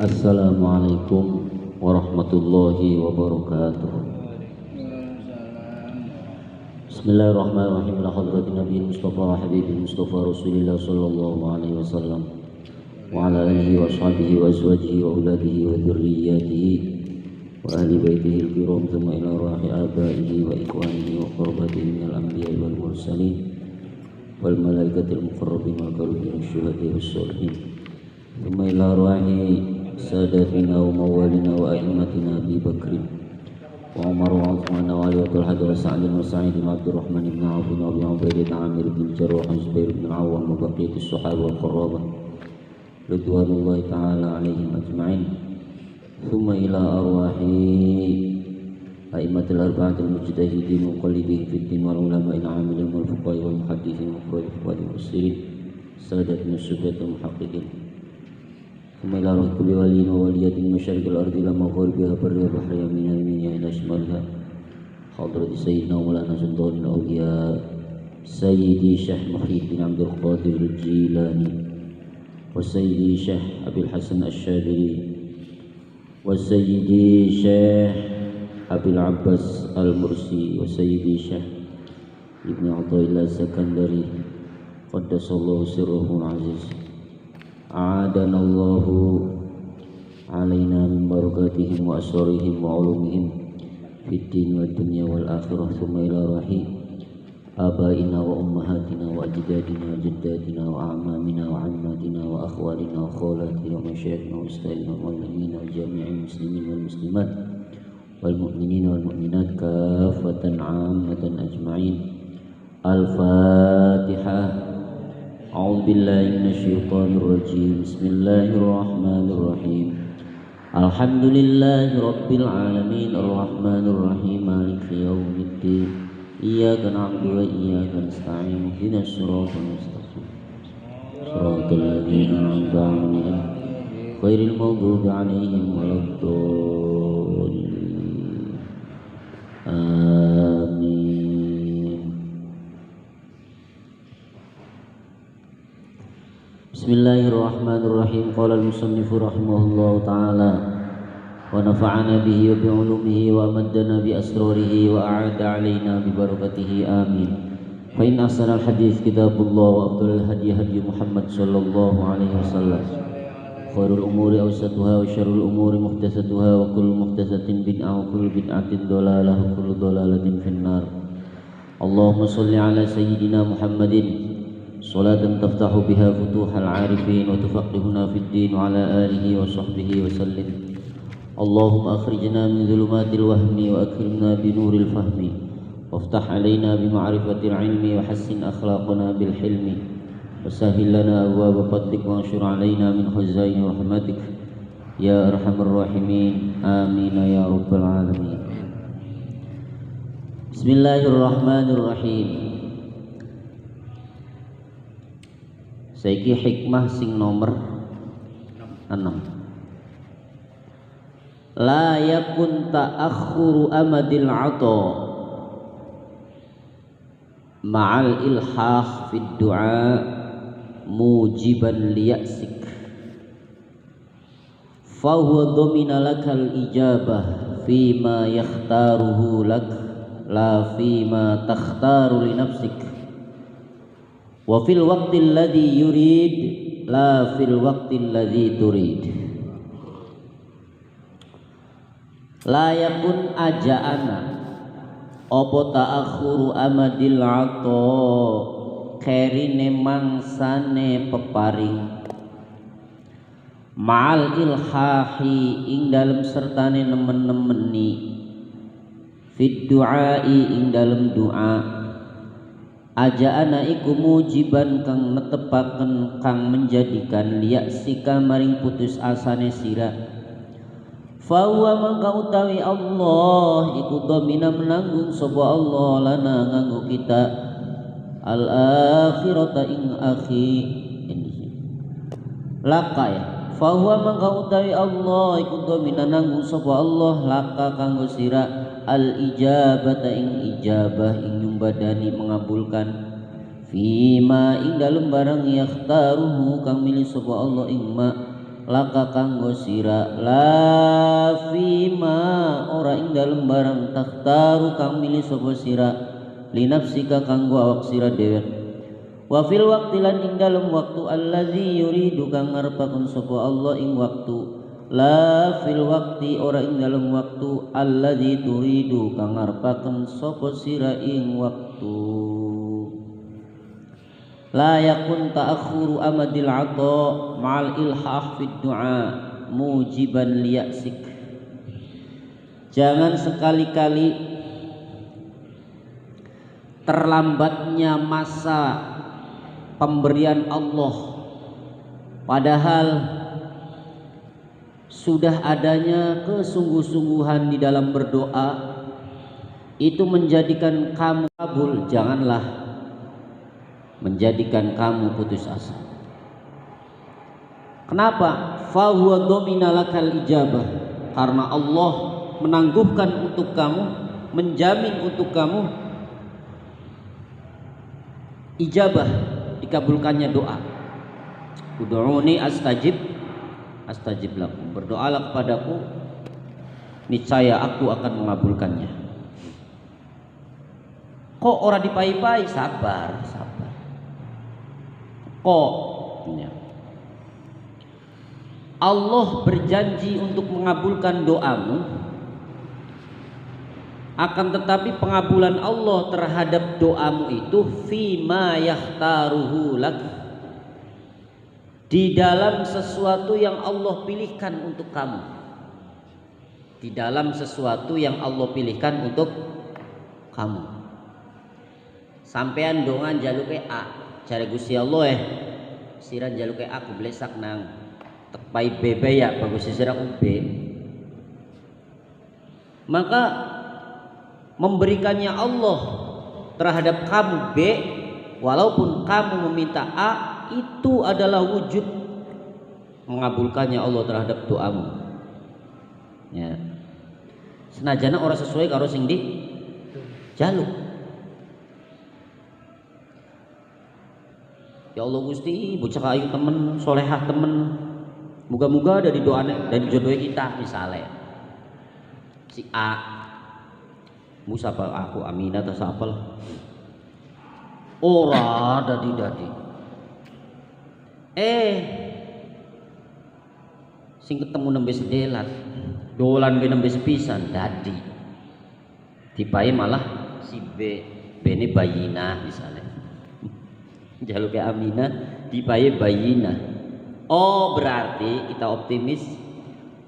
Assalamualaikum warahmatullahi wabarakatuh. Bismillahirrahmanirrahim. La hadratin Nabi Mustafa wa Habibul Mustafa Rasulillah sallallahu alaihi wasallam wa ala alihi wa sahbihi wa azwajihi wa auladihi wa dzurriyyatihi wa ahli baitihi al-kiram thumma ila rahi abaihi wa ikhwanihi wa qurrabatihi minal anbiya'i wal mursalin wal malaikatil muqarrabin wal karibin syuhada'i was sholihin thumma ila rahi سادتنا وموالنا وأئمتنا أبي بكر وعمر وعثمان وعلي وطلحة وسعد وسعيد وعبد الرحمن بن عوف وأبي عبيدة عامر بن الجراح وزبير بن العوام وبقية الصحابة والقرابة رضوان الله تعالى عليهم أجمعين ثم إلى أرواح أئمة الأربعة المجتهدين ومقلدين في الدين والعلماء العاملين والفقهاء والمحدثين والفقهاء والمفسرين سادتنا السادة المحققين ثم إلى كل ولي وولية من مشارق الأرض إلى مغاربها برها بحرها من يمينها إلى شمالها حضرة سيدنا مولانا سلطان الأولياء سيدي شيخ محي بن عبد القادر الجيلاني وسيدي شيخ أبي الحسن الشاذلي وسيدي شيخ أبي العباس المرسي وسيدي شيخ ابن عطاء الله السكندري قدس الله سره العزيز أعادنا الله علينا من بركاتهم وأسرارهم وعلومهم في الدين والدنيا والآخرة ثم إلى رحي آبائنا وأمهاتنا وأجدادنا وجداتنا وأعمامنا وعماتنا وأخوالنا وخالاتنا ومشايخنا وأستاذنا والمعلمين وجميع المسلمين والمسلمات والمؤمنين والمؤمنات كافة عامة أجمعين. الفاتحة. أعوذ بالله من الشيطان الرجيم. بسم الله الرحمن الرحيم. الحمد لله رب العالمين الرحمن الرحيم مالك يوم الدين إياك نعبد وإياك نستعين اهدنا الصراط المستقيم صراط الذين أنعمت عليهم غير المغضوب عليهم ولا الضالين آمين. Bismillahirrahmanirrahim. Qala al-musannif rahimahullahu ta'ala wa nafa'ana bihi wa bi'ulumihi wa amaddana bi asrarihi wa a'ada alaina bi barakatihi amin. Fa in ahsanal hadits kitabullah wa afdalul hadi hadi Muhammad sallallahu alaihi wasallam. Khairul umuri awsatuha wa syarrul umuri muhdatsatuha wa kullu muhdatsatin bid'ah wa kullu bid'atin dhalalah wa kullu dhalalatin finnar. Allahumma shalli ala sayyidina Muhammadin صلاة تفتح بها فتوح العارفين وتفقهنا في الدين وعلى آله وصحبه وسلم. اللهم أخرجنا من ظلمات الوهم وأكرمنا بنور الفهم وافتح علينا بمعرفة العلم وحسن أخلاقنا بالحلم وسهل لنا أبواب فضلك وانشر علينا من خزائن رحمتك يا أرحم الراحمين آمين يا رب العالمين. بسم الله الرحمن الرحيم. Saiki hikmah sing nomor 6. La yakun ta'akhuru amadil 'ata ma'al ilhah fid du'a mujiban liya'sik fa huwa dhamina lakal ijabah fima yakhtaruhu lak la fima takhtaru li nafsik wa fil waqtil ladzi yurid la fil waqtil ladzi turid. La yakun aja'ana apa ta'akhuru amadil 'ata kerine mangsane peparing ma'al ilhahi ing dalem sertane nemen-nemeni fid du'ai ing dalem doa. Ajaana iku mujiban kang netepaken kang menjadikan liyaksika maring putus asane sira. Fa huwa mangka utawi Allah iku dhamina menanggung sapa Allah lana nganggo kita al akhirata ing akhi ini laka ya. Fa huwa mangka utawi Allah iku dhamina nanggung sapa Allah laka kanggo sira al ijabata ing ijabah ing nyumbadani mengabulkan fima ing dalem barang yakhtaruhu kang milih sapa Allah ing ma laka kanggo sira la fima ora ing dalem barang takhtaru kang milih sapa sira linafsika kanggo awak sira dhewe wa fil waqti lan ing dalem waktu allazi yuridu kang ngarepaken sapa Allah ing waktu la fil waqti ora ing dalem waktu allazi turidu kang ngarepaken sapa sira ing waktu la yakun ta'akhuru amadil 'ata ma'al ilhah fid du'a mujiban liyasik. Jangan sekali-kali terlambatnya masa pemberian Allah padahal sudah adanya kesungguh-sungguhan di dalam berdoa itu menjadikan kamu kabul, janganlah menjadikan kamu putus asa. Kenapa? Fa huwa dhamina lakal ijabah, karena Allah menangguhkan untuk kamu, menjamin untuk kamu ijabah, dikabulkannya doa. Ud'uni astajib lakum, berdoalah kepadaku niscaya aku akan mengabulkannya. Kok ora dipai-pai? Sabar. Ya. Allah berjanji untuk mengabulkan doamu, akan tetapi pengabulan Allah terhadap doamu itu fima yahtaruhu lak, di dalam sesuatu yang Allah pilihkan untuk kamu, di dalam sesuatu yang Allah pilihkan untuk kamu. Sampean dongan jaluke A cari Gusti Allah siran jaluke aku blesak nang tepai bebe ya bagus sira B, maka memberikannya Allah terhadap kamu B walaupun kamu meminta A itu adalah wujud mengabulkannya Allah terhadap doamu ya, senajana orang sesuai karo sing di jaluk. Ya Allah Gusti, bocah ayu temen, solehah temen, moga-moga dari doanya dan jodohnya kita misalnya si A, Musa aku Aminah atau sapel, ora dadi, sing ketemu nembe sedelat, dolan be nembe sepisan dadi, dipae malah si B ini bayina misalnya. Jaluk Aminah dipaye bayina. Oh berarti kita optimis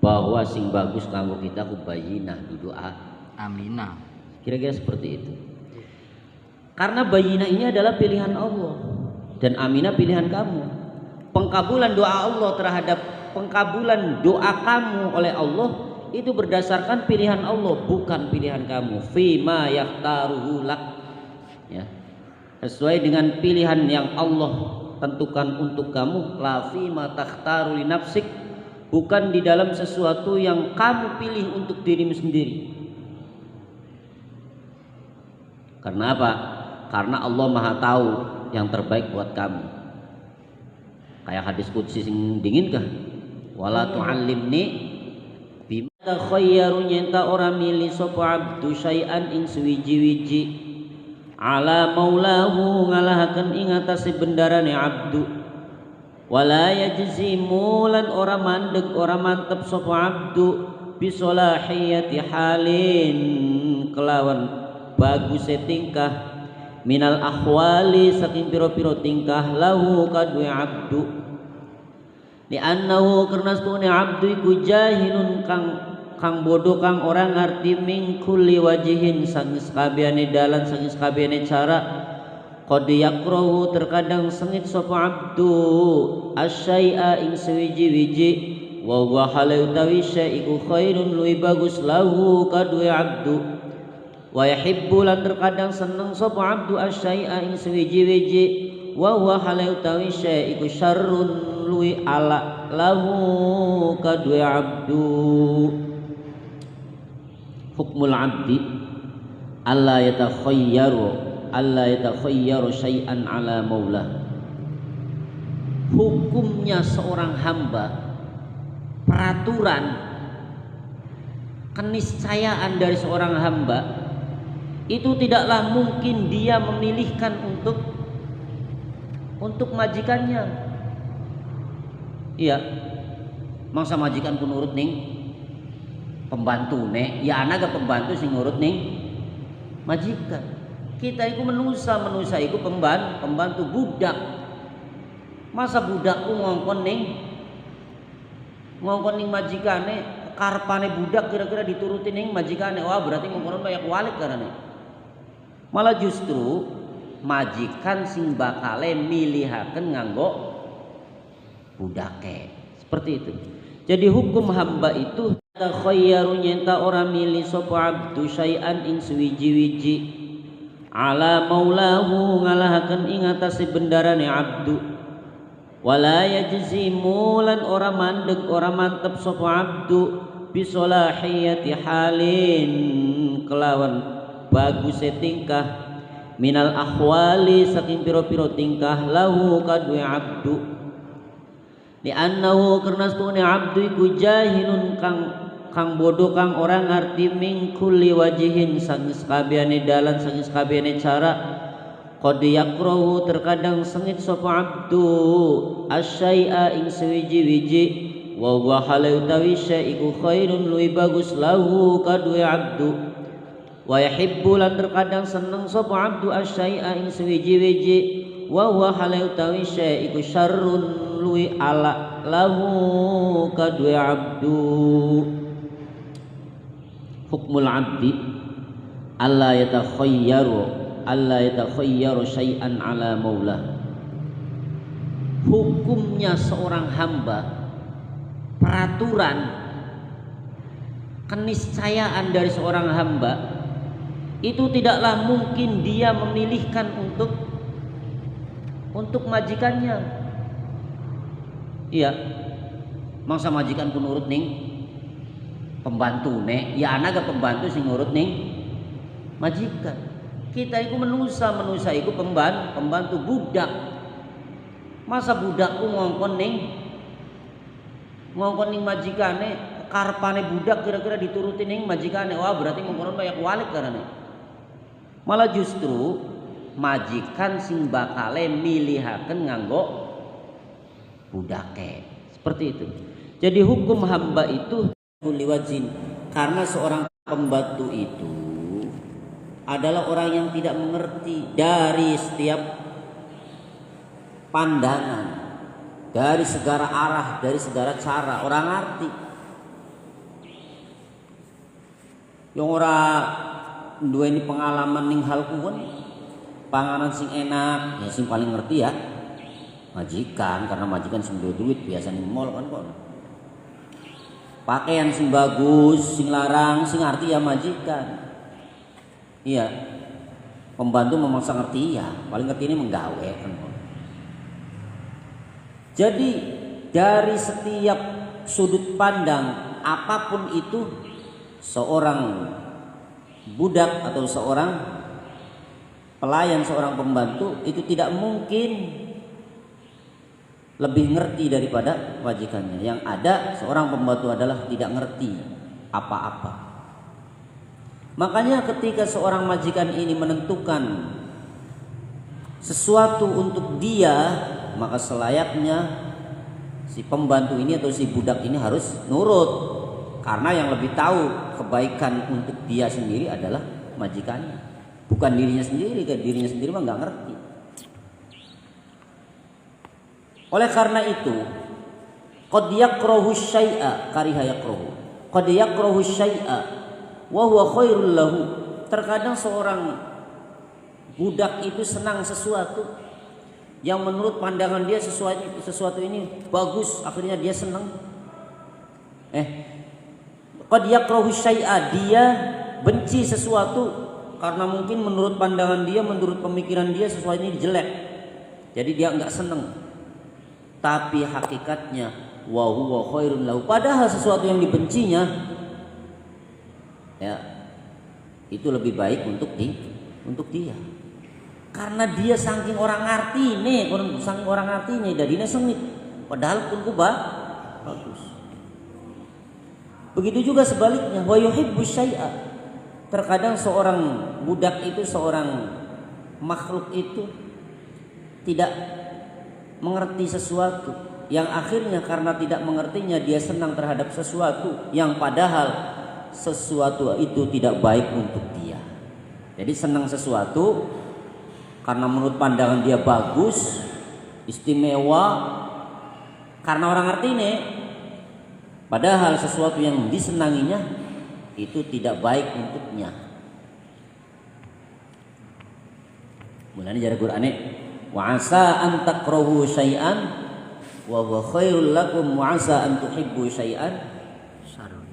bahwa sing bagus kanggo kita ku bayina di doa Aminah. Kira-kira seperti itu. Karena bayina ini adalah pilihan Allah dan Aminah pilihan kamu. Pengkabulan doa Allah terhadap pengkabulan doa kamu oleh Allah itu berdasarkan pilihan Allah, bukan pilihan kamu. Fima yahtaruhu lak, ya, sesuai dengan pilihan yang Allah tentukan untuk kamu. La fima takhtaru li nafsik, bukan di dalam sesuatu yang kamu pilih untuk dirimu sendiri. Karena apa? Karena Allah Maha tahu yang terbaik buat kamu. Kayak hadis qudsi sing dingin kah? Wala tu'allimni bima takhayyaru, nyenta ora milih sapa abdu syai'an ing suwiji-wiji ala maulahu ngalahaken ing atase bendarane abdu, wala yajzimu lan ora mandeg ora mantep sapa abdu bisolahiyati halin kelawan baguse tingkah minal ahwali saking piro-piro tingkah lahu kadue abdu li annahu karna stune abdu iku jahilun kang bodoh kang orang ngerti min kulli wajihin saking sakabehane dalan saking sakabehane cara qad yakrahu terkadang sengit sapa abdu asyai'a ing sewiji-wiji wa huwa halau tawi syai'u khairun luwi bagus lahu kadue abdu wa yahibbu lan terkadang seneng sapa abdu asyai'a ing sewiji-wiji wa huwa halau tawi syai'u syarrun luwi ala lahu kadue abdu. Hukmul abdi alla yatakhayyaru syai'an ala maulah. Hukumnya seorang hamba peraturan, keniscayaan dari seorang hamba itu tidaklah mungkin dia memilihkan untuk majikannya. Iya, mangsa majikan pun nurut ning pembantu nih, ya anak pembantu sing nurut ning majikan. Kita itu manusia itu pembantu budak. Masa budakku ngongkon ning majikane, karpane budak kira-kira diturutin ning majikane. Wah, berarti ngongkon banyak walik karena malah justru majikan sing bakale milihaken nganggo budake. Seperti itu. Jadi hukum hamba itu takhayyaru nyenta ora milih sapa abdu syai'an ing suwiji-wiji ala maulahu ngalahaken ing atase bendarane abdu wala yajzimu lan ora mandeg ora mantep sapa abdu bisolahiyati halin kelawan baguse tingkah minal ahwali saking piro-piro tingkah lahu kadue abdu di annahu karena stune abdu iku jahilun kang bodoh kang orang ngerti min kulli wajihin sang sakabehane dalan sang sakabehane cara qad yakrahu terkadang sengit sapa abdu asyai'a ing sewiji-wiji wa huwa halu utawi syai'u khairun luwi bagus lahu kadue abdu wa yahibbu lan terkadang seneng sapa abdu asyai'a ing sewiji-wiji wa huwa halu utawi syai'u syarrun luwi ala lahu kadue abdu. Hukmul abdi alla yatakhayyaru syai'an ala maulah. Hukumnya seorang hamba, peraturan, keniscayaan dari seorang hamba itu tidaklah mungkin dia memilihkan untuk majikannya. Iya, mangsa majikan pun nurut ning pembantu nih, ya anak pembantu sing nurut ning majikan. Kita itu manusia itu pembantu budak. Masa budakku ngongkon ning majikane, karpane budak kira-kira diturutin ning majikane. Wah, berarti ngongkon banyak walik karena malah justru majikan sing bakale milihaken nganggo budake. Seperti itu. Jadi hukum hamba itu liwajin, karena seorang pembantu itu adalah orang yang tidak mengerti dari setiap pandangan, dari segala arah, dari segala cara. Orang ngerti yang orang dua ini pengalaman ning hal kuwen panganan sing enak ya sing paling ngerti ya majikan, karena majikan sing duit biasa ning mall kan kok. Pakaian sing bagus, sing larang, sing ngerti ya majikan. Iya. Pembantu memaksa ngerti ya, paling ngerti ini menggawe kan kok. Jadi dari setiap sudut pandang apapun itu, seorang budak atau seorang pelayan, seorang pembantu itu tidak mungkin lebih ngerti daripada majikannya. Yang ada seorang pembantu adalah tidak ngerti apa-apa. Makanya ketika seorang majikan ini menentukan sesuatu untuk dia, maka selayaknya si pembantu ini atau si budak ini harus nurut, karena yang lebih tahu kebaikan untuk dia sendiri adalah majikannya, bukan dirinya sendiri. Dirinya sendiri mah nggak ngerti. Oleh karena itu, qad yakrahu syai'a kariha yakrahu. Qad yakrahu syai'a wa huwa khairul lahu. Terkadang seorang budak itu senang sesuatu yang menurut pandangan dia sesuatu ini bagus, akhirnya dia senang. Qad yakrahu syai'a, dia benci sesuatu karena mungkin menurut pandangan dia, menurut pemikiran dia sesuatu ini jelek. Jadi dia enggak senang. Tapi hakikatnya wa huwa khairun lahu, padahal sesuatu yang dibencinya ya itu lebih baik untuk dia. Karena dia saking orang ngerti nih, saking orang ngerti nih dadinya sengit. Padahal pun bagus. Begitu juga sebaliknya, wa yuhibbu syai'a. Terkadang seorang budak itu, seorang makhluk itu tidak mengerti sesuatu, yang akhirnya karena tidak mengertinya dia senang terhadap sesuatu yang padahal sesuatu itu tidak baik untuk dia. Jadi senang sesuatu karena menurut pandangan dia bagus, istimewa, karena orang ngerti nih, padahal sesuatu yang disenanginya itu tidak baik untuknya. Mulanya jare Qur'ane, wa asa an takrahu syai'an wa huwa khairul lakum wa asa an tuhibbu syai'an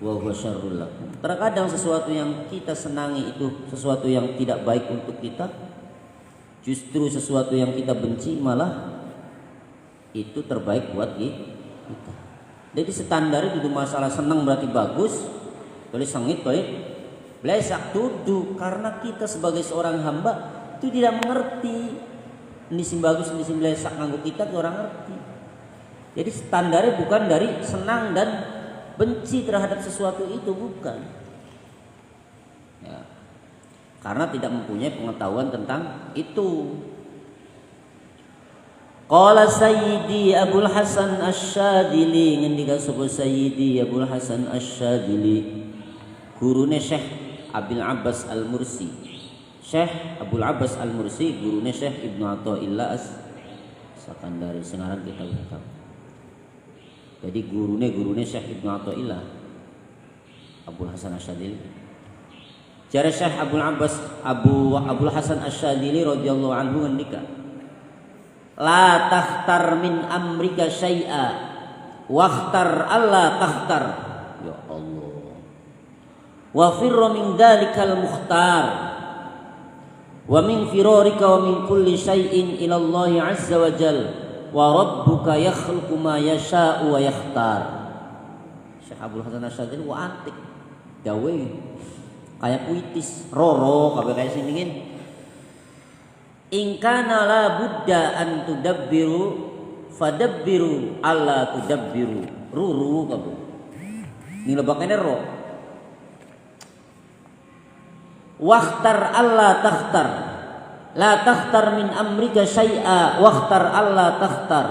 wa huwa syarrul lakum. Terkadang sesuatu yang kita senangi itu sesuatu yang tidak baik untuk kita, justru sesuatu yang kita benci malah itu terbaik buat kita. Jadi standar itu masalah senang berarti bagus, boleh sengit, boleh blesak tuduh, karena kita sebagai seorang hamba itu tidak mengerti ini sim bagus, ini sim blesak, nganggo kita orang ngerti. Jadi standarnya bukan dari senang dan benci terhadap sesuatu itu, bukan ya, karena tidak mempunyai pengetahuan tentang itu. Qala Sayyidi Abul Hasan Asy-Syadzili, ngendika sapa Sayyidi Abul Hasan Asy-Syadzili, gurune Syekh Abil Abbas Al-Mursi. Syekh Abul Abbas Al-Mursi gurune Syekh Ibnu Athaillah As-Sakandari, sengaran kitab-kitab. Jadi gurune Syekh Ibnu Athaillah Abul Hasan Asy-Syadzili. Jare Syekh Abul Abbas Abul Hasan Asy-Syadzili radhiyallahu anhu ngendika, la takhtar min amrika syai'a wakhtar alla takhtar. Ya Allah. Wa firra min dzalikal mukhtar wa min firarika wa min kulli syai'in ila Allah azza wa jal wa rabbuka yakhluqu ma yasha'u wa yakhtar. Syekh Abdul Hasan Asy-Syadzili wa antik dawe kayak puitis roro kabeh kaya sini ngin. In kana la budda an tudabbiru fadabbiru alla tudabbiru. Ruru kamu. Ini lebakane ro. Wakhtar alla takhtar. La takhtar min amrika syai'a wakhtar alla takhtar.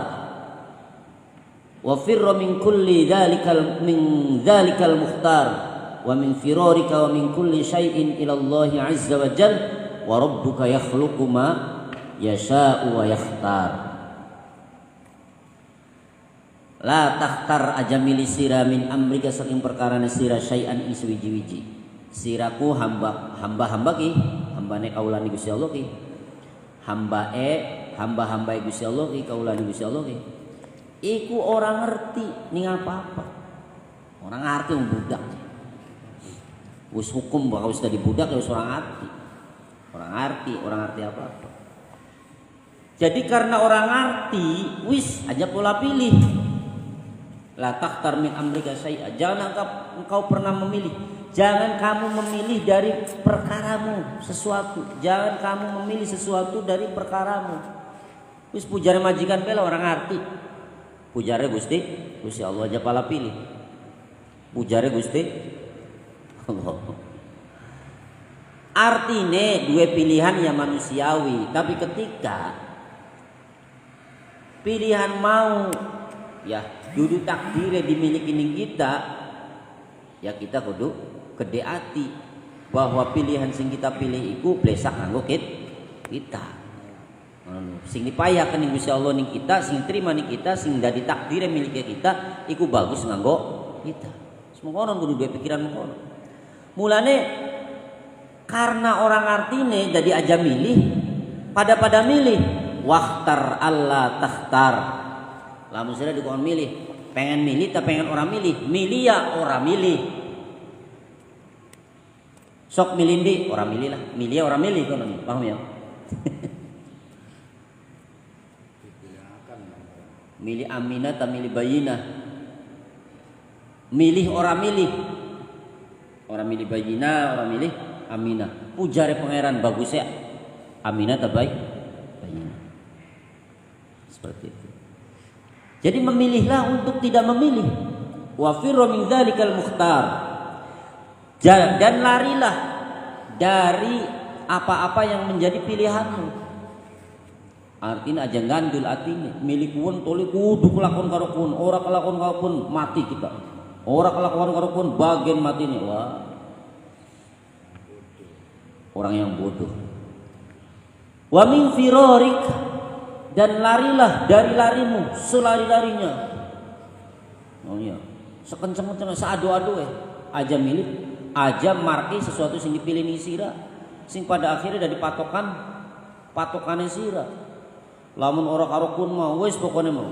Wa firra min kulli dzalikal mukhtar wa min firarika wa min kulli syai'in ila Allah azza wa jalla wa rabbuka yakhluqu ma yasha'u wa yakhtar. La takhtar aja milih sira min amrika saking perkarane sira syai'an ing suwiji-wiji. Siraku hamba ki, hambane kaulane Gusti Allah ki. Hamba Gusti Allah ki, kaulane Gusti Allah ki. Iku orang ngerti ning apa-apa. Orang ngerti wong budak. Wis hukum bakal wis tadi budak ya wis orang ngerti. Orang ngerti apa-apa. Jadi karena orang ngerti, wis aja pola pilih. La takhtar min amrika syai'a. Jangan engkau pernah memilih. Jangan kamu memilih dari perkaramu sesuatu. Jangan kamu memilih sesuatu dari perkaramu. Wis pujare majikan bela orang ngerti. Pujare Gusti Allah aja pola pilih. Pujare Gusti Allah. Artine dua pilihan yang manusiawi, tapi ketika pilihan mau ya dudu takdirnya dimiliki ning kita, ya kita kudu gede hati bahwa pilihan sing kita pilih iku blesak nganggo kita. Sing dipayakeun ning Gusti Allah ning kita, sing terima ning kita, sing dadi takdirnya miliki kita iku bagus nganggo kita. Semoga kudu dua pikiran mengkono. Mulane karena orang artine jadi aja milih, pada milih wakhtar alla takhtar. Lamun sira dikon milih, pengen milih tak pengen orang milih ya orang milih. Sok milih di orang milih lah, milih ya orang milih kono, paham ya? Milih Aminah tak milih Bayinah. Milih orang milih. Orang milih Bayinah, orang milih Aminah. Pujare pangeran bagus ya. Aminah terbaik. Bayinah. Seperti itu. Jadi memilihlah untuk tidak memilih. Wa firra min dzalikal mukhtar. Dan larilah dari apa-apa yang menjadi pilihanmu. Artinya aja ngandul artinya milik kuon toli kudu kelakon karo kuon, ora kelakon karo kuon mati kita. Ora kelakon karo kuon bagian mati nih. Wah. Orang yang bodoh. Wa min firarik, dan larilah dari larimu selari-larinya. Oh iya. Sekenceng-kenceng saado-ado aja milik, aja marki sesuatu sing dipilih ni sira, sing pada akhirnya dari patokane sira. Lamun ora karo kun mah wis pokone mah.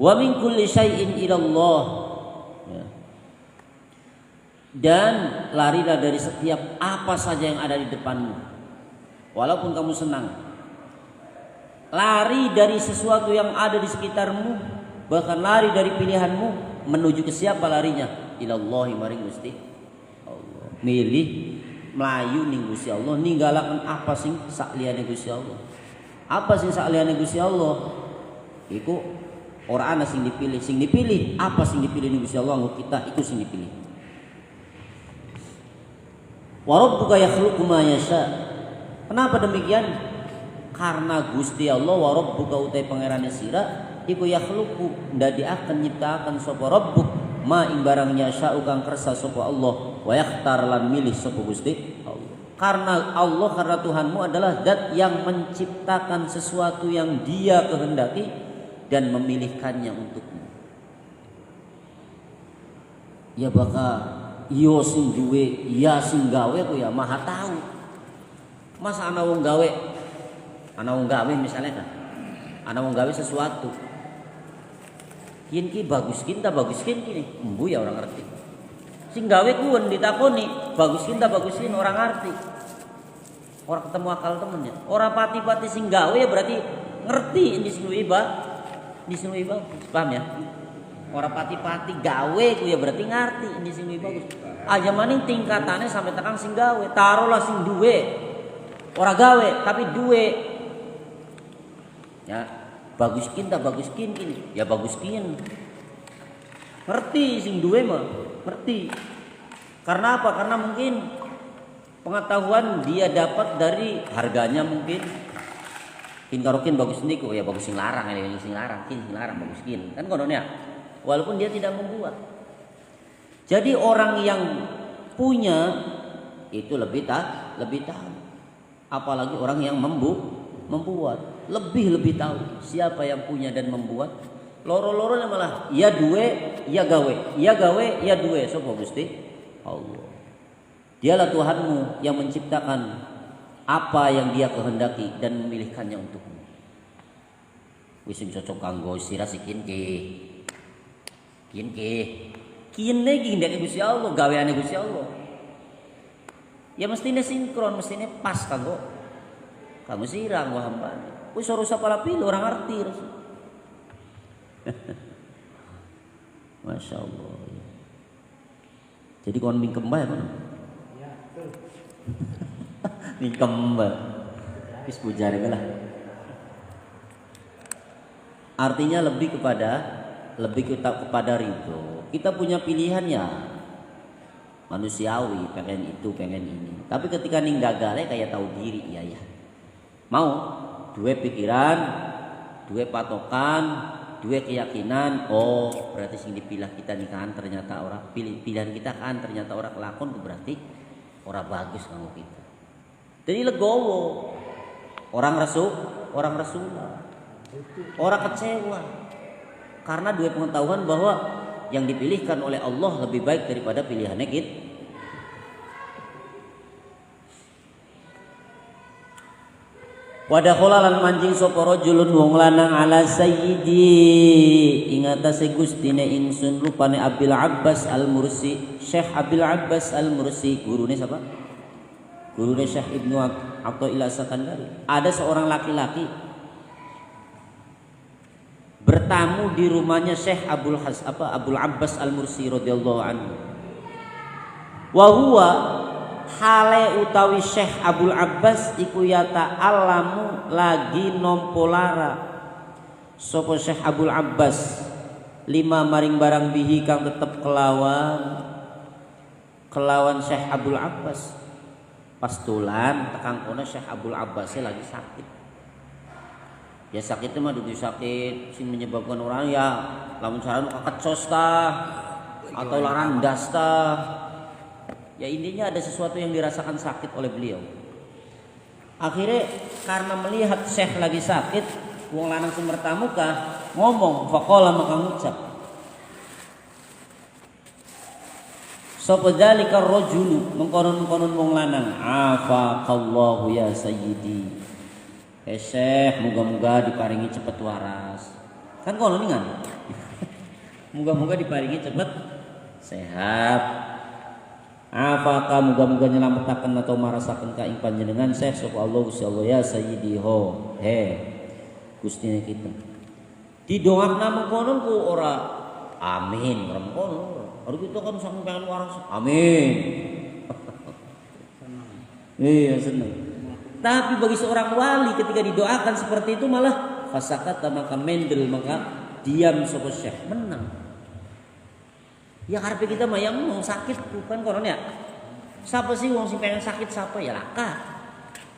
Wa min kulli syai'in ila Allah. Ya. Dan larilah dari setiap apa saja yang ada di depanmu. Walaupun kamu senang. Lari dari sesuatu yang ada di sekitarmu, bahkan lari dari pilihanmu, menuju ke siapa larinya? Ilallahi maring Gusti Allah. Milih melayu ning Gusti Allah, ninggalaken apa sing sakliyane Gusti Allah. Apa sing sakliyane Gusti Allah? Iku ora ana sing dipilih, apa sing dipilih ning Gusti Allah nggo kita iku sing dipilih. Wa rabbuka yakhluqu ma yasha. Kenapa demikian? Karena Gusti Allah wa rabbuka utai pangerane sira iku yakhluqu ndadiaken nyiptaaken sapa rabbuk ma ing barang yasha kang kersa sapa Allah wa yakhtar lan milih sapa Gusti Allah. Karena Allah, karena Tuhanmu adalah zat yang menciptakan sesuatu yang Dia kehendaki dan memilihkannya untukmu. Ya bakal yo sing duwe, ya sing gawe ku ya maha tahu. Masa ana wong gawe misalnya kan. Ana wong gawe sesuatu. Yen ki bagus kinta bagus kini. Embu ya orang ngerti. Sing gawe kuwen ditakoni, bagus kinta bagusin orang ngerti. Orang ketemu akal temennya. Orang pati-pati sing gawe ya berarti ngerti ini sing luwih bagus. Paham ya? Orang pati-pati gawe ku ya berarti ngerti ini sing luwih bagus. Aja maning tingkatannya sampai tekan sing gawe. Taruhlah sing duwe. Orang gawe tapi duwe. Ya, baguskin tak baguskin kini. Ya baguskin. Ngerti sing duwe mah, ngerti. Karena apa? Karena mungkin pengetahuan dia dapat dari harganya mungkin. Kin karokin bagus niku ya bagus sing larang ini sing larang baguskin. Kan kononnya. Walaupun dia tidak membuat. Jadi orang yang punya itu lebih tahu. Apalagi orang yang membuat lebih tahu siapa yang punya dan membuat. Loro-loro malah ya duwe, ya gawe, ya duwe. Sapa Gusti Allah. Dialah Tuhanmu yang menciptakan apa yang Dia kehendaki dan memilihkannya untukmu. Wis cocok kanggo sira sikin ki. Kine iki ndek Gusti Allah, gaweane Gusti Allah. Ya mestine sinkron, mestine pas kanggo kamu sira kanggo hamba. Wis ora usah pala pilih orang ngerti. Masya Allah. Jadi kon mingkem bae kon. Ya, betul. Mingkem bae. Wis bujare lah. Artinya lebih kepada ridho. Kita punya pilihan ya manusiawi, pengen itu, pengen ini. Tapi ketika ning gagale kayak tahu diri ya. Mau dua pikiran, dua patokan, dua keyakinan. Oh, berarti sing dipilih kita nih kan ternyata orang pilihan kita kan ternyata orang kelakon berarti orang bagus kanggo kita. Jadi legowo. Orang Rasulullah. Orang kecewa. Karena dua pengetahuan bahwa yang dipilihkan oleh Allah lebih baik daripada pilihannya kita. Wadakhala lan manjing sapa rajulun wong lanang ala sayyidi ing atase gustine ingsun rupane Abil Abbas Al-Mursi. Syekh Abil Abbas Al-Mursi gurune siapa? Gurune Syekh Ibnu Athaillah Sakandari. Ada seorang laki-laki bertamu di rumahnya Syekh Abul Abbas Al-Mursi radhiyallahu anhu. Wa huwa hale utawi Syekh Abul Abbas iku yata alamu lagi nompolara sapa Syekh Abul Abbas lima maring barang bihi kang tetep kelawan Syekh Abdul Abbas. Pastulan tekang kono Syekh Abdul Abbas lagi sakit. Ya sakitnya mah dudu sakit sing menyebabkan orang ya lamun saran kakecos tah atau larandas tah. Ya intinya ada sesuatu yang dirasakan sakit oleh beliau. Akhirnya karena melihat Syekh lagi sakit, wong lanang sumber tamuka ngomong, faqala maka ngucap. Sapa dzalika rajulu mengkonon-konon wong lanang, afaqallahu ya sayyidi. Syekh muga-muga diparingi cepet waras. Kan kono ningan. Muga-muga diparingi cepet sehat. Afaka muga-muga nyelametaken atau marasaken ka ing panjenengan Syekh sapa Allah Gusti Allah ya sayyidi ho he Gustine kita. Didoakna mengkonon ku ora amin, ora mengkono. Ora kita kan sampe pengen waras. Amin. Iya seneng. Tapi bagi seorang wali ketika didoakan seperti itu malah fasakata maka mendel maka diam sapa Syekh menang. Ya karpe kita mah yang mau sakit bukan konon ya. Siapa sih wong sing pengen sakit siapa ya laka.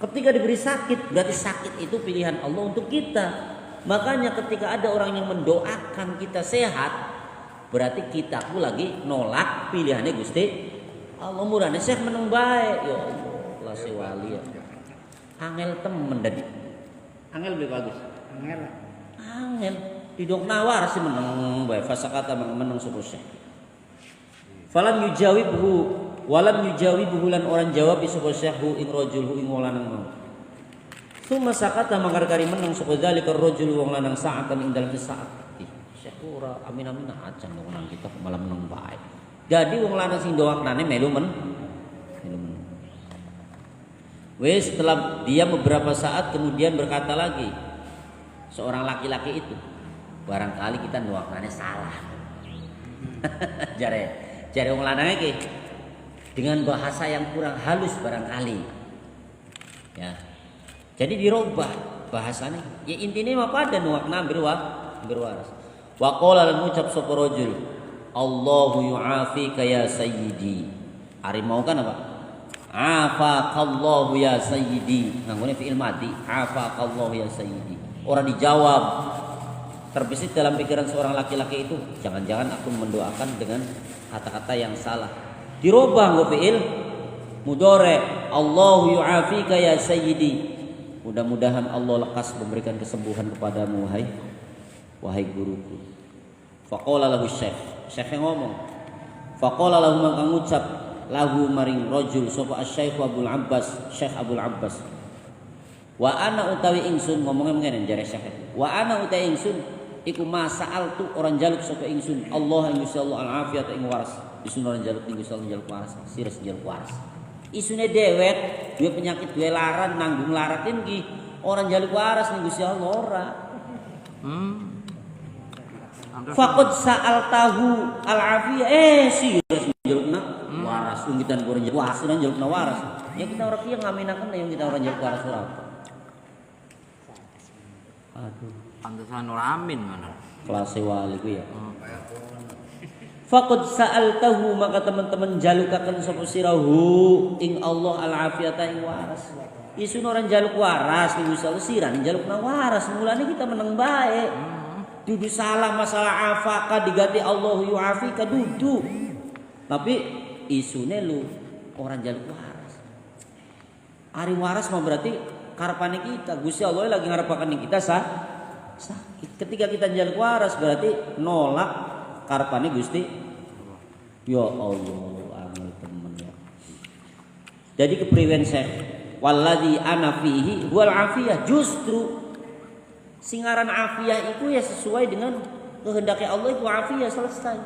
Ketika diberi sakit berarti sakit itu pilihan Allah untuk kita. Makanya ketika ada orang yang mendoakan kita sehat berarti kita pun lagi nolak pilihannya Gusti Allah. Murane Syekh meneng bae. Ya Allah sewali ya. Angel temen tadi. Angel lebih bagus. Angel didok nawar sih meneng bae. Fasakata meneng sapa Syekh. Falam yujawibhu walam yujawibhu lan orang jawab sapa Syekhu ing rajul ing wong lanang mau. Summa sakata mangkari meneng sapa zalika rajul wong lanang sa'atan ing dalem saat. Syekh ora amin-amin acan wong lanang kita malah meneng bae. Jadi wong lanang sing doaknane melu men. Wes setelah dia beberapa saat kemudian berkata lagi seorang laki-laki itu, barangkali kita doaknane salah. Jare wong lanang iki dengan bahasa yang kurang halus barangkali. Ya. Jadi dirubah bahasanya. Ya intinya apa ada nuakna berwaras. Wa qala lan ngucap sapa rajul, Allahu yu'afika ya sayyidi. Ari mau kan apa? Afaqallahu ya sayyidi. Nganggone fi'il mati. Afaqallahu ya sayyidi. Ora dijawab. Terbesit dalam pikiran seorang laki-laki itu, jangan-jangan aku mendoakan dengan kata-kata yang salah. Dirubah nggo fi'il mudhari. Allahu yu'afika ya sayyidi. Mudah-mudahan Allah lekas memberikan kesembuhan kepadamu wahai guruku. Faqala lahu Syekh ngomong. Faqala lahu maka ngucap lahu maring rajul sapa Syekh Abdul Abbas, Syekh Abdul Abbas. Wa ana utawi ingsun ngomongnya ngene jare Syekh. Wa ana utawi ingsun iku masa'al tu orang jaluk sapa ingsun Allah ing Gusti Allah al-afiyat ing waras. Isun orang jaluk ing Gusti Allah jaluk waras, sires jaluk waras. Isune dewek, duwe penyakit, duwe laran, nanggung laratin ki orang jaluk waras ning Gusti Allah ora. Faqad sa'altahu al-afiyah sires jalukna waras. Ungkitan orang jaluk waras, orang jalukna waras. Ya kita ora kieu ngaminaken yang kita orang jaluk waras ora. Aduh. Pantesan ora amin ngono. Kelas wali ku ya. Faqad sa'altahu maka teman-teman jalukaken sapa sirahu ing Allah al-afiyata ing waras. Isun orang jaluk waras ning Gusti Allah sirane jalukna waras. Mulane kita meneng bae. Dudu salah masalah afaka diganti Allah yu'afika dudu. Tapi isune lu orang jaluk waras. Ari waras mah berarti karepane kita. Gusti Allah lagi ngarepaken kita sakit. Ketika kita jaluk waras berarti nolak karepane Gusti. Ya Allah, angel temen ya. Jadi kepriwen Syekh, walladzi ana fihi wal afiyah, justru singaran afiyah itu ya sesuai dengan kehendaknya Allah itu afiyah selesai.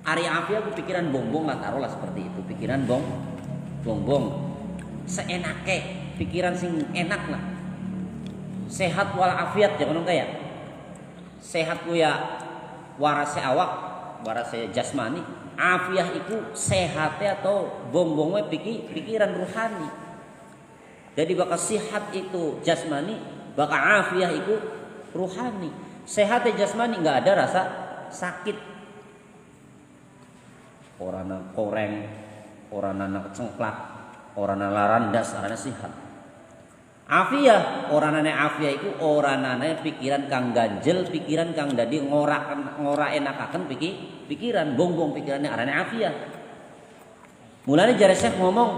Ari afiyah ku pikiran bongbong lah taruhlah seperti itu, pikiran bongbong. Seenake, pikiran sing enak lah. Sehat wal afiat ya kono kaya. Sehat ku ya warase awak, warase jasmani. Afiah itu sehatnya atau bongbongnya pikiran ruhani. Jadi bakal sehat itu jasmani, bakal afiah itu ruhani. Sehatnya jasmani nggak ada rasa sakit. Orana koreng, orana cengklak, orana larandas, orana sihat. Afiyah, orana afiyah iku orana pikiran kang ganjel, pikiran kang dadi ngora enakaken pikiran, bongbong pikirannya arane afiyah. Mulane jare Syekh ngomong,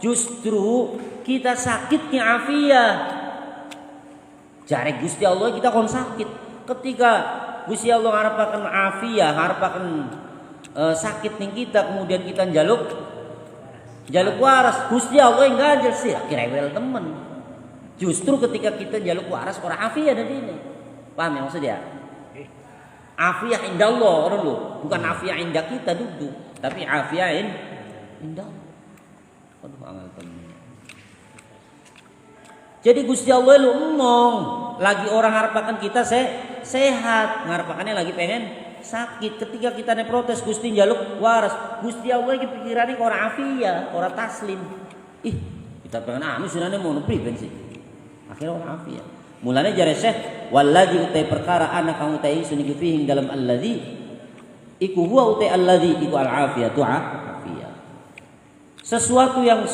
justru kita sakitnya afiyah. Jare Gusti Allah kita kon sakit. Ketika Gusti Allah ngarepaken afiyah, ngarepaken sakit ning kita, kemudian kita njaluk waras, Gusti Allah yang ganjel sih kirewel temen. Justru ketika kita njaluk waras ora afiyah dari ini. Paham ya maksudnya? Afiyah indallah orang lu, bukan afiyah indah kita duduk, tapi afiyah indah. Aduh angel temen. Jadi Gusti Allah lu ngomong, lagi orang ngarepaken kita sehat, ngarepakannya lagi pengen sakit. Ketika kita protes Gusti njaluk waras, Gusti Allah iki pikirane ora afiyah, ora taslim. Ih, kita pengen anu sunane mau priben sih. Akhirnya ora afiyah. Mulane jare Syekh, wallazi utai perkara ana kang utai ingsun iki fihi dalam allazi iku huwa utai allazi iku al afiyatu afiyah. Sesuatu yang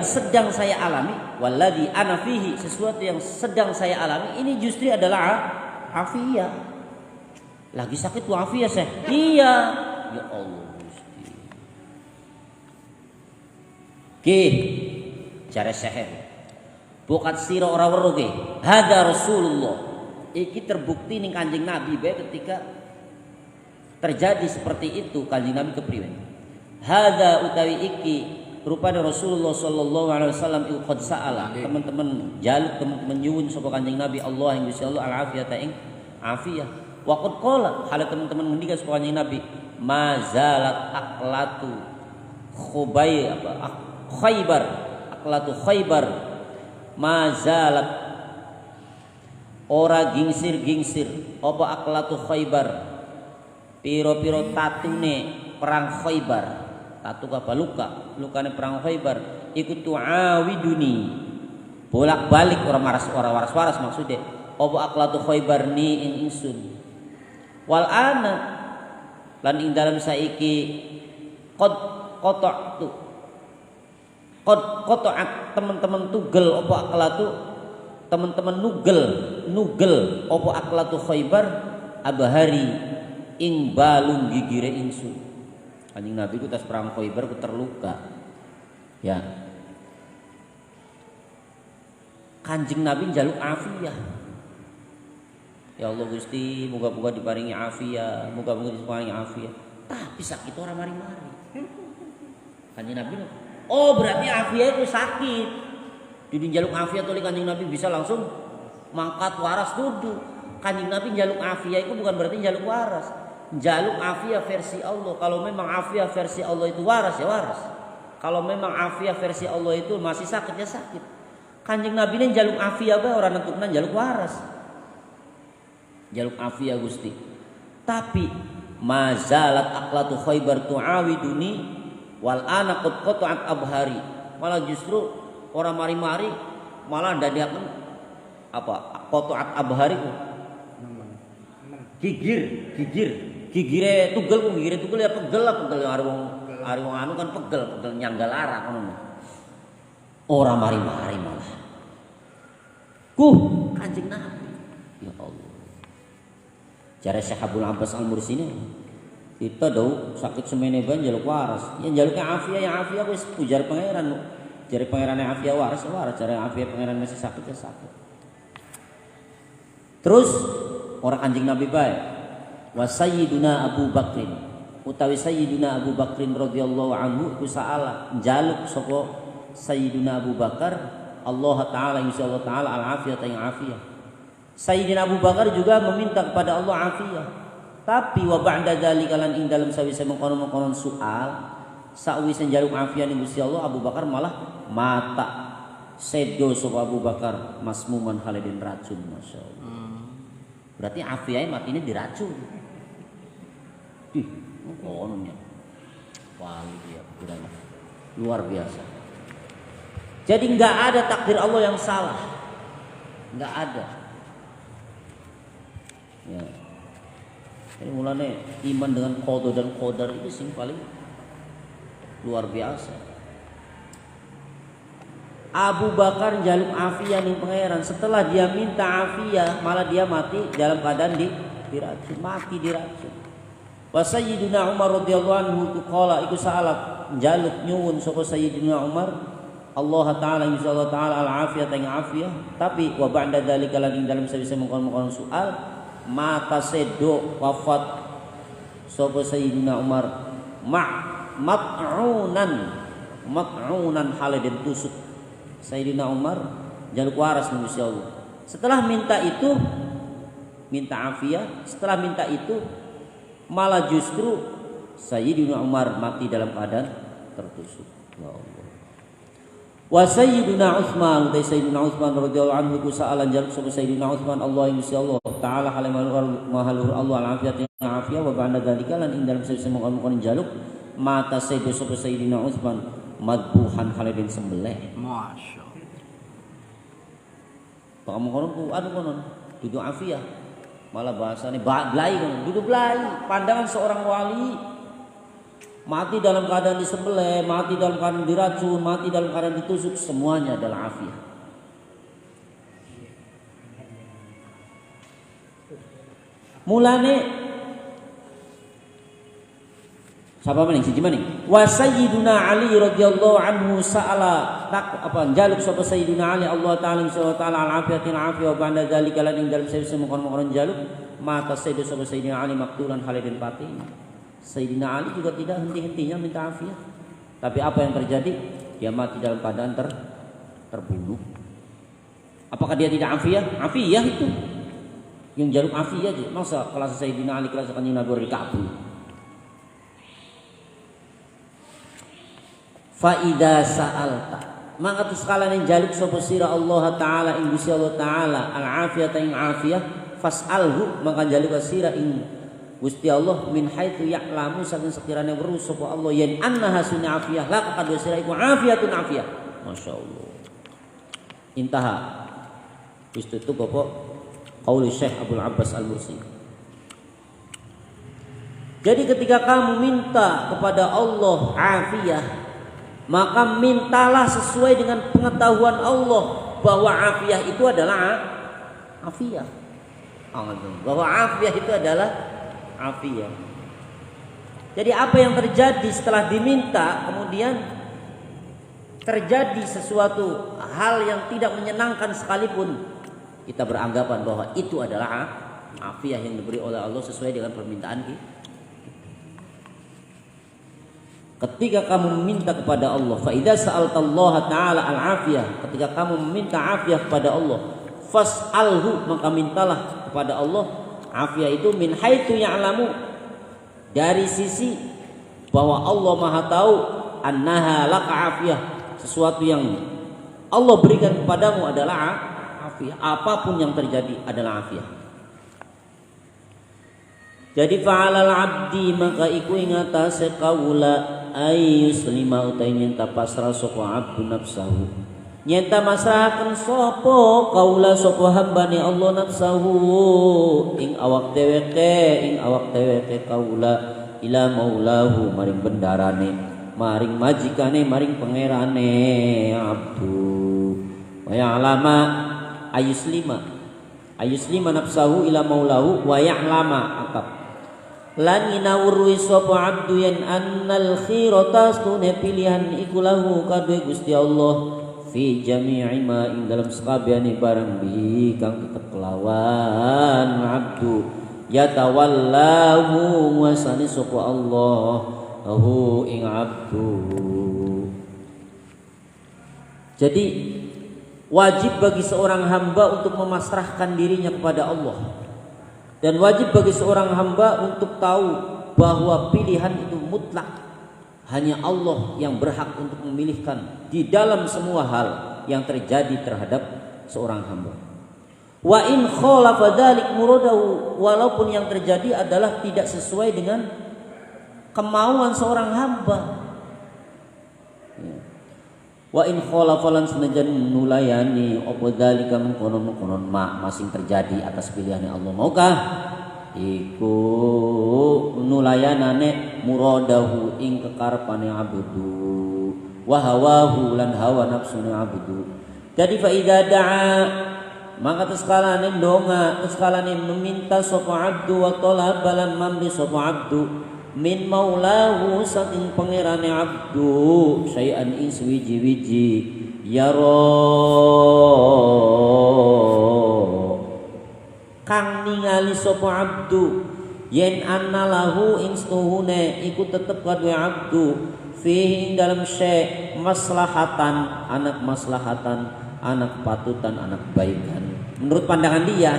sedang saya alami, wallazi ana fihi, sesuatu yang sedang saya alami ini justru adalah afiyah. Lagi sakit tuh afiyah Syekh. Iya. Ya Allah Gusti. Ki jare Syekh. Bukat sira ora weruh ki. Hada Rasulullah. Iki terbukti ning Kanjeng Nabi bae ketika terjadi seperti itu Kanjeng Nabi kepriwe. Hada utawi iki rupane Rasulullah sallallahu alaihi wasallam iku qad sa'ala. Teman-teman jaluk teman-teman nyuwun sapa Kanjeng Nabi Allah yang Gusti Allah al-afiyata ing afiyah. Wa qad qala hale teman-teman ngendikan sapa Kanjeng Nabi mazalat aqlatu Khaybar aqlatu Khaybar mazalat ora gingsir-gingsir apa aqlatu Khaybar piro-piro tatune perang Khaybar. Tatu apa lukane perang Khaybar iku tu'awiduni bolak-balik ora waras maksudnya apa aqlatu Khaybar ni ing ingsun wal ana lan ing dalam saiki qad qata'at teman-teman tugel apa aqlatu teman-teman nugel apa aqlatu Khaybar abahari ing balung gigire ingsun. Kanjeng Nabi ku tas perang Khaybar ku terluka. Ya. Kanjeng Nabi njaluk afiyah. Ya Allah Gusti, moga-moga diparingi afiyah, moga-moga diparingi afiyah. Tapi sakit ora mari-mari. Kanjeng Nabi, oh berarti afiyah itu sakit. Jadi njaluk afiyah oleh Kanjeng Nabi bisa langsung mangkat waras duduk. Kanjeng Nabi njaluk afiyah itu bukan berarti njaluk waras. Jaluk afiyah versi Allah. Kalau memang afiyah versi Allah itu waras ya waras. Kalau memang afiyah versi Allah itu masih sakit ya sakit. Kanjeng Nabi ini jaluk afiyah bae ora nentukna jaluk waras. Jaluk afiyah Gusti. Tapi mazalat aqlatu Khaybar tu'awiduni wal ana qad qata'at abhari. Malah justru orang mari-mari malah dadiaken apa? Qata'at abhari. Gigire tugel ya pegel ari wong anu kan pegel nyanggal arah ngono. Ora mari-mari malah. Kanjeng Nabi. Ya Allah. Jare Syekh Abdul Abbas Al-Mursini kita do sakit semene ban njaluk waras. Ya njaluk afiyah wis pujar pangeran. Jare pangerane afiyah waras, jare afiyah pangeran masih sakit ya sakit. Terus orang Kanjeng Nabi bae wa sayyiduna Abu Bakrin utawi sayyiduna Abu Bakrin radhiyallahu anhu ku saala njaluk sapa sayyiduna Abu Bakar Allah taala insyaallah taala al-afiyah ing afiyah. Sayyidina Abu Bakar juga meminta kepada Allah afiyah. Tapi wa ba'da dzalika lan ing dalem sawise mengkono-mengkono soal sakwise njaluk afiyah ning Gusti Allah Abu Bakar malah mata sedo sapa Abu Bakar masmuman khalidin racun masyaallah. Berarti afiyahnya matinya diracun. Kononya. Wali dia kiranya. Luar biasa. Jadi enggak ada takdir Allah yang salah. Enggak ada. Ya. Ini mulanya iman dengan qada dan qadar itu sing paling luar biasa. Abu Bakar jaluk afiyah ning pangeran. Setelah dia minta afiyah, malah dia mati dalam keadaan diracun, mati diracun. Wa sayyiduna Umar radhiyallahu anhu qala iku sa'alat jaluk nyuwun sapa sayyidina Umar Allah taala insyaallah taala al afiyah ing afiyah, tapi wa ba'da dzalika lan dalam sawise mengkon soal mata sedo wafat sapa sayyidina Umar mat'unan halidin tusuk. Sayyidina Umar jaluk waras ning Gusti Allah. Setelah minta afiyah, setelah minta itu malah justru Sayyidina Umar mati dalam keadaan tertusuk. Ya Allah. Wa Sayyidina Utsman, Sayyidina Utsman radhiyallahu anhu ku sa'alan jaluk sapa Sayyidina Utsman Allah Gusti Allah taala halimul Allah al-afiyat afiyah wa ba'da dzalika lan ing dalam sesuk mongkon jaluk mata sedo sapa Sayyidina Utsman madbuhan halidin sembelih. Masya. Pak mongkon ku anu konon duduk afiyah. Malah bahasanya belai kan, duduk belai. Pandangan seorang wali mati dalam keadaan disembelih, mati dalam keadaan diracun, mati dalam keadaan ditusuk, semuanya adalah afiyah. Mulane siapa maning siji maning wa sayyiduna Ali radhiyallahu anhu sa'ala jaluk sapa sayyiduna Ali Allah taala insyaallah taala al afiyatin afiyah wa ba'da dzalika lan ing dalem sawise mongkon jaluk mata sayyidu sapa sayyidina Ali maktulan halidin pati. Sayyidina Ali juga tidak henti-hentinya minta afiyah, tapi apa yang terjadi? Dia mati dalam keadaan terbunuh. Apakah dia tidak afiyah? Afiyah itu yang jaluk afiyah aja. Masa kelas sayyidina Ali kelas kanjeng Nabi dikabul. Faida sa'alta maka tu sekalian yang jaluk sapa sira Allah taala ing Gusti Allah taala al afiyata ing afiyah fas'alhu maka jaluk sira ing Gusti Allah min haitsu ya'lamu saking sekiranya weruh sapa Allah yen annaha sunna afiyah la kadua sira iku afiyatun afiyah. Masyaallah. Intaha. Wis tutup apa qauli Syekh Abdul Abbas Al-Mursi. Jadi ketika kamu minta kepada Allah afiyah, maka mintalah sesuai dengan pengetahuan Allah bahwa afiyah itu adalah afiyah. Bahwa afiyah itu adalah afiyah. Jadi apa yang terjadi setelah diminta kemudian terjadi sesuatu hal yang tidak menyenangkan sekalipun, kita beranggapan bahwa itu adalah afiyah yang diberi oleh Allah sesuai dengan permintaan kita. Ketika kamu meminta kepada Allah, fa idza sa'altallaha ta'ala al-afiyah, ketika kamu meminta afiyah kepada Allah, fas'alhu maka mintalah kepada Allah afiyah itu min haitsu ya'lamu, dari sisi bahwa Allah Maha tahu annaha laka afiyah, sesuatu yang Allah berikan kepadamu adalah afiyah, apapun yang terjadi adalah afiyah. Jadi fa'alal abdi maka iku ing atase kaula ay yuslima utai nyenta pasrah sapa abdu nafsahu, nyenta masrahaken sapa kaula sapa hambane Allah nafsahu ing awak dheweke kaula ila maulahu maring bendarane, maring majikane, maring pangerane abdu. Wa ya'lama ayuslima nafsahu ila maulahu wa ya'lama akab lan inawurwi sapa abdu yen annal khirata stune pilihan iku lahu kadhe Gusti Allah fi jami'i ma ing dalam sakabehane barang bi kang tetep kelawan abdu yatawallahu wasani sapa Allah lahu ing abdu. Jadi wajib bagi seorang hamba untuk memasrahkan dirinya kepada Allah. Dan wajib bagi seorang hamba untuk tahu bahwa pilihan itu mutlak. Hanya Allah yang berhak untuk memilihkan di dalam semua hal yang terjadi terhadap seorang hamba. Wa in khalafa dzalik muradahu, walaupun yang terjadi adalah tidak sesuai dengan kemauan seorang hamba. Wa in khalafalan senajan nulayani apa dzalika mengkonon masing terjadi atas pilihannya Allah. Maukah iku nulayanane muradahu ing kekarepane abdu wa hawahu lan hawa nafsune abdu. Jadi fa idza da'a maka teskalane ndonga teskalane meminta sapa abdu wa talaba lan mamri sapa abdu min maulahu saking pangerane abdu syai'an ing suwiji-wiji kang ningali sapa abdu yen annalahu ing stuhune iku tetep kadue abdu fihi dalam syai' maslahatan anak maslahatan anak patutan anak baikan. Menurut pandangan dia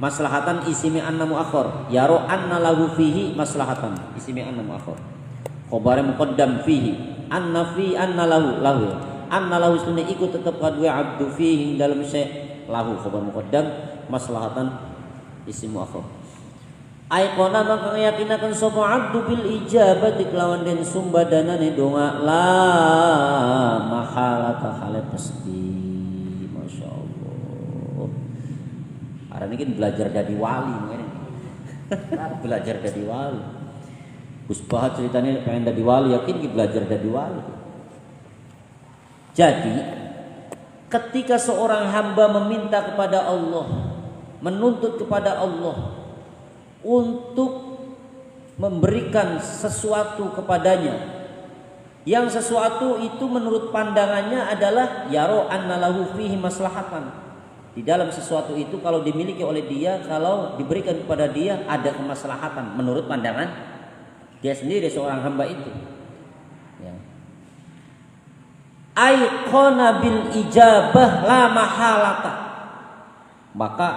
maslahatan isimi anna muakhir yaro anna lahu fihi maslahatan isimi anna muakhir khabare muqaddam fihi anna fi anna lahu anna lahu sunni iku tetep kadue abdu fihi dalam syai' lahu khabar muqaddam maslahatan isim muakhir. Aikona maka yakinakan sapa abdu bil ijabati kelawan den sumbadanane donga la mahalata hale pasti. Masyaallah. Arane iki belajar dadi wali ngene. Belajar dadi wali. Gus Bahat ceritanya pengen dadi wali, yakin iki belajar dadi wali. Jadi ketika seorang hamba meminta kepada Allah, menuntut kepada Allah untuk memberikan sesuatu kepadanya, yang sesuatu itu menurut pandangannya adalah yaro annalahu fihi maslahatan. Di dalam sesuatu itu kalau dimiliki oleh dia, kalau diberikan kepada dia ada kemaslahatan menurut pandangan dia sendiri seorang hamba itu. Ya. Aiqona bil ijabah la mahalata. Maka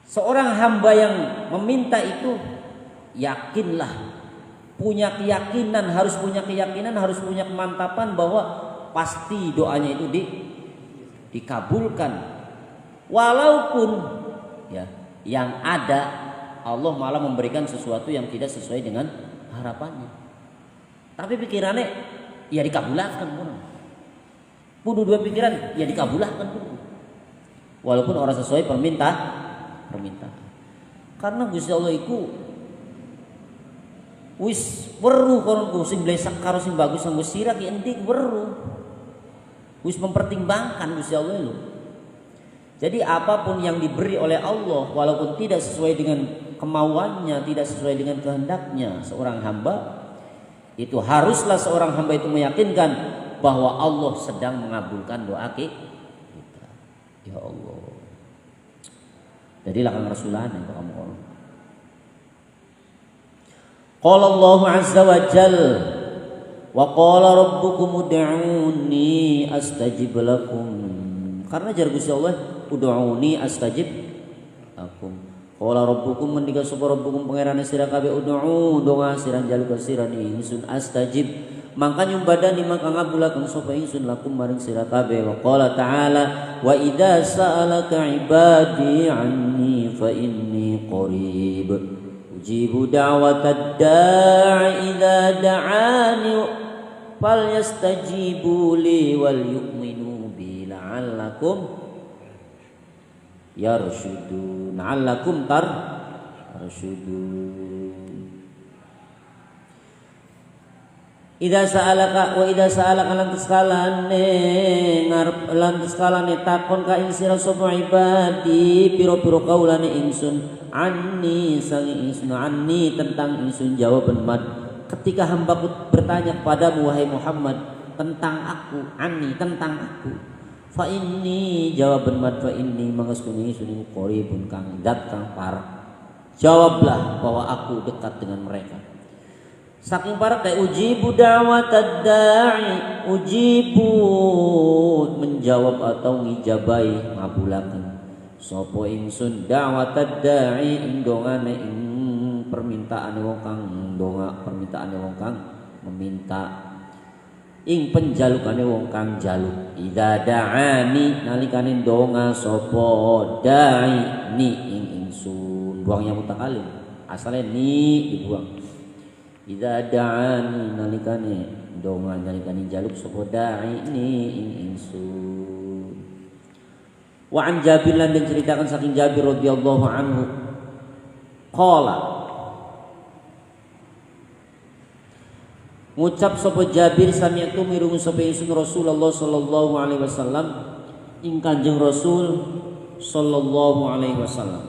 seorang hamba yang meminta itu yakinlah, punya keyakinan, harus punya keyakinan, harus punya kemantapan bahwa pasti doanya itu dikabulkan. Walaupun ya yang ada Allah malah memberikan sesuatu yang tidak sesuai dengan harapannya. Tapi pikirannya ya dikabulkan pun. Pudu dua pikiran ya dikabulkan pun. Walaupun orang sesuai permintaan. Karena Gusti Allah iku wis weruh kono sing blesak karo sing bagus sing sira ki endi weruh. Wis mempertimbangkan Gusti Allah lho. Jadi apapun yang diberi oleh Allah walaupun tidak sesuai dengan kemauannya, tidak sesuai dengan kehendaknya seorang hamba, itu haruslah seorang hamba itu meyakinkan bahwa Allah sedang mengabulkan doa kita. Ya Allah. Jadi lakang Rasulullah yang kamu ngomong. Qala Allah azza wa jalla wa qala rabbukum ud'uni astajib lakum. Karena jar Gusti Allah ud'uni astajib lakum. Qala rabbukum mendika sapa rabbukum pangerane sira kabeh ud'u donga sira jaluk sira ingsun astajib mangka nyumbadani mangka ngabulaken sapa ingsun lakum maring sira kabeh. Wa qala ta'ala wa idza sa'alaka ibadi anni fa inni qarib ujibu da'watad da'i idza da'ani falyastajibu li wal yu'minu bi la'allakum yarshudun la'allakum tarshudun. Idza sa'alaka wa idza sa'alaka lan taskalane ngarep lan taskalane takon ka ing sira sapa ibadi pira-pira kaulane ingsun anni sangi ingsun anni tentang ingsun jawaban mad ketika hambaku bertanya kepadamu wahai Muhammad tentang aku anni tentang aku fa inni jawaban mad fa inni mangasuni ingsun qaribun kang dat kang parek jawablah bahwa aku dekat dengan mereka. Saking parah kayak ujibu da'watad da'i ujibu menjawab atau ngijabai ngabulaken sapa ingsun da'watad da'i ing dongane ing permintaane wong kang ndonga permintaane wong kang meminta ing penjalukane wong kang jaluk idza da'ani nalikane ndonga sapa da'i ni ing ingsun buangnya mutakalim asalnya ni dibuang. Idza da'ani nalikane donga nalikane jaluk sapa da'i ni ing ingsun Wa an Jabir lan den ceritakan saking Jabir radhiyallahu anhu qala ngucap sapa Jabir sami'tu mirungu sapa ingsun Rasulullah sallallahu alaihi wasallam ing Kanjeng Rasul sallallahu alaihi wasallam.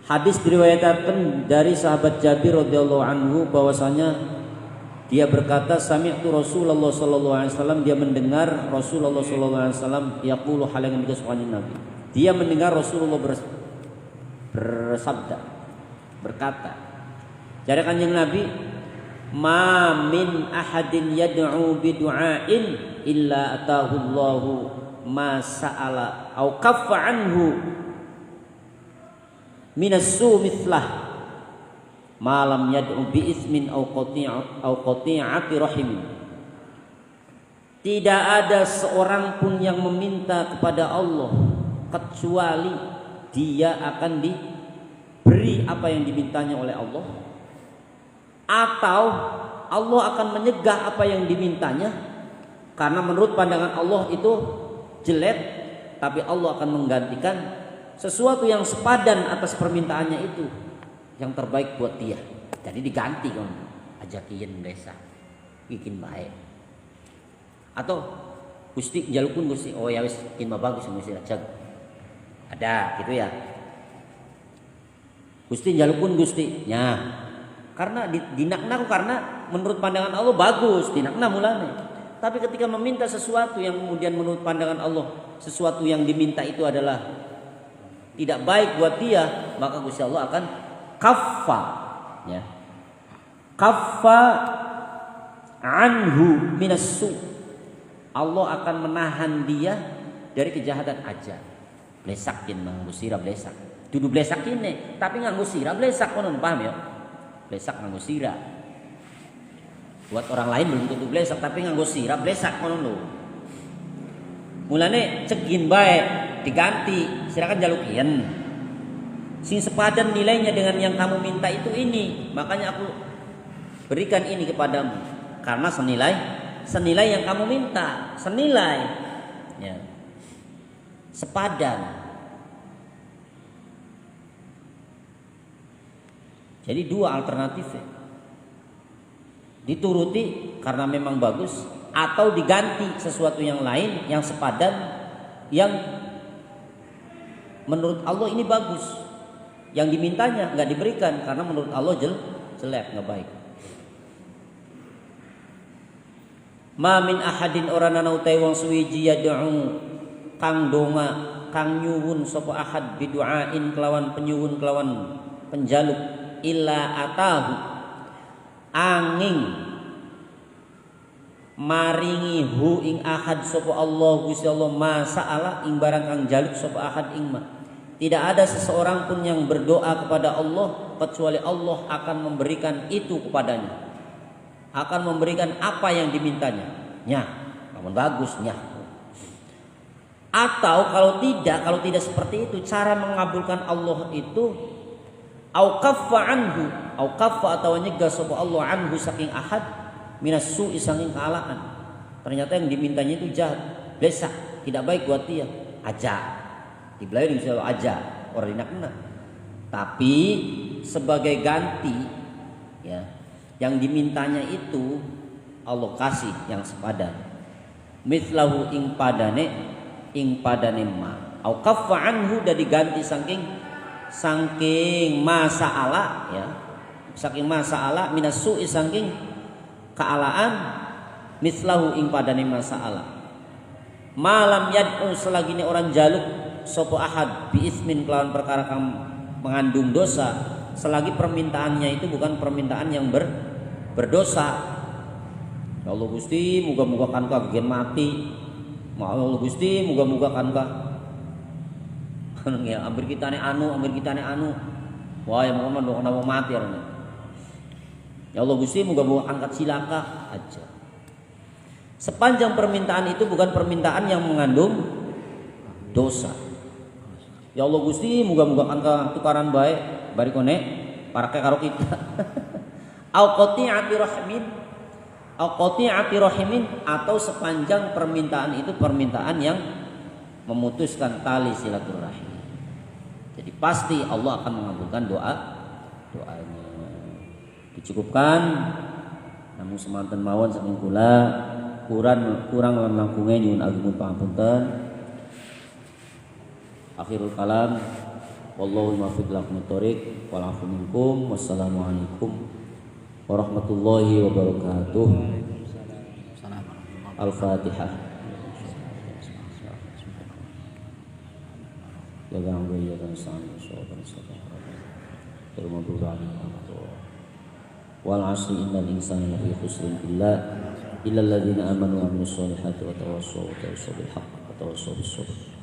Hadis diriwayatkan dari sahabat Jabir radhiyallahu anhu bahwasanya dia berkata sami'tu Rasulullah sallallahu alaihi wasallam, dia mendengar Rasulullah sallallahu alaihi wasallam yaqulu hal yang dikatakan Nabi. Dia mendengar Rasulullah bersabda, berkata. Jadi Kanjeng Nabi, "Ma min ahadin yad'u bi du'ain illa atahu Allahu ma sa'ala au kaffa anhu minas su mithlah." Malam yad'u bi ismin au qati'ati rahim. Tidak ada seorang pun yang meminta kepada Allah kecuali dia akan diberi apa yang dimintanya oleh Allah, atau Allah akan menyegah apa yang dimintanya karena menurut pandangan Allah itu jelek, tapi Allah akan menggantikan sesuatu yang sepadan atas permintaannya itu yang terbaik buat dia. Jadi diganti kan, ajakin desa bikin baik, atau Gusti jalukun Gusti, oh ya wis bikin bagus Gusti aja ada gitu ya. Gusti jalukun Gusti nya karena dinakna karena menurut pandangan Allah bagus dinakna mulane. Tapi ketika meminta sesuatu yang kemudian menurut pandangan Allah sesuatu yang diminta itu adalah tidak baik buat dia, maka Gusti Allah akan kaffa, ya, kaffa anhu minas su. Allah akan menahan dia dari kejahatan aja. Blesakin nganggo sirah blesak. Dudu blesak ini, tapi nganggo sirah blesak kono, paham ya? Blesak nganggo sirah. Buat orang lain belum tentu blesak, tapi nganggo sirah blesak kono lho. Mulane cegin bae diganti, silakan jalukin. Sing sepadan nilainya dengan yang kamu minta itu ini, makanya aku berikan ini kepadamu karena senilai yang kamu minta, senilai, ya, sepadan. Jadi dua alternatif ya. Dituruti karena memang bagus, atau diganti sesuatu yang lain yang sepadan yang menurut Allah ini bagus. Yang dimintanya nggak diberikan karena menurut Allah jelek, nggak baik. Ma min ahadin orana nautai wong suwiji yad'u kang donga kang nyuwun sapa ahad bidu'ain kelawan penyuwun kelawan penjaluk illa atahu angin maringi hu ing ahad sapa Allah Gusti Allah ma sa'ala ing barang kang jaluk sapa ahad ing ma. Tidak ada seseorang pun yang berdoa kepada Allah kecuali Allah akan memberikan itu kepadanya, akan memberikan apa yang dimintanya. Nya, namun bagusnya. Atau kalau tidak seperti itu, cara mengabulkan Allah itu au kaffa anhu, au kaffa atau nyegah sapa Allah anhu saking ahad minas su'i saking kealaan. Ternyata yang dimintanya itu jahat, blesak, tidak baik buat dia, aja. Dibelai bisa aja orang dinakna. Tapi sebagai ganti ya, yang dimintanya itu Allah kasih yang sepadan. Mithlahu ing padane ma. Au kaffa anhu udah diganti saking masa'ala ya. Saking masa'ala minas su'i saking kealaan mithlahu ing padane masa'ala. Malam yad'u selagi ini orang jaluk sopo ahad bi ismin kelawan perkara kang mengandung dosa selagi permintaannya itu bukan permintaan yang berdosa. Ya Allah Gusti muga-muga kan ka gen mati. Ya Allah Gusti muga-muga kan ka ya ambil kita anu. Wah yang mau mati arane. Ya Allah Gusti muga-muga angkat silaka aja. Sepanjang permintaan itu bukan permintaan yang mengandung dosa. Ya Allah Gusti muga-muga kan tukaran baik bari kone parake karo kita. Au qati'ati rahimin atau sepanjang permintaan itu permintaan yang memutuskan tali silaturahim. Jadi pasti Allah akan mengabulkan doanya. Dicukupkan namun semanten mawon saking kula kurang lan langkunge nyuwun agungipun pangapunten. Akhirul kalam wallahu muwaffiq lakum thoriq wal afu minkum. Wassalamualaikum warahmatullahi wabarakatuh. Al-Fatihah. Ya kan ya kan sama wal asri innal insana lafi khusrin illa alladziina aamanu wa 'amilus solihati wa tawassaw bil haqq wa tawassaw bis sabr.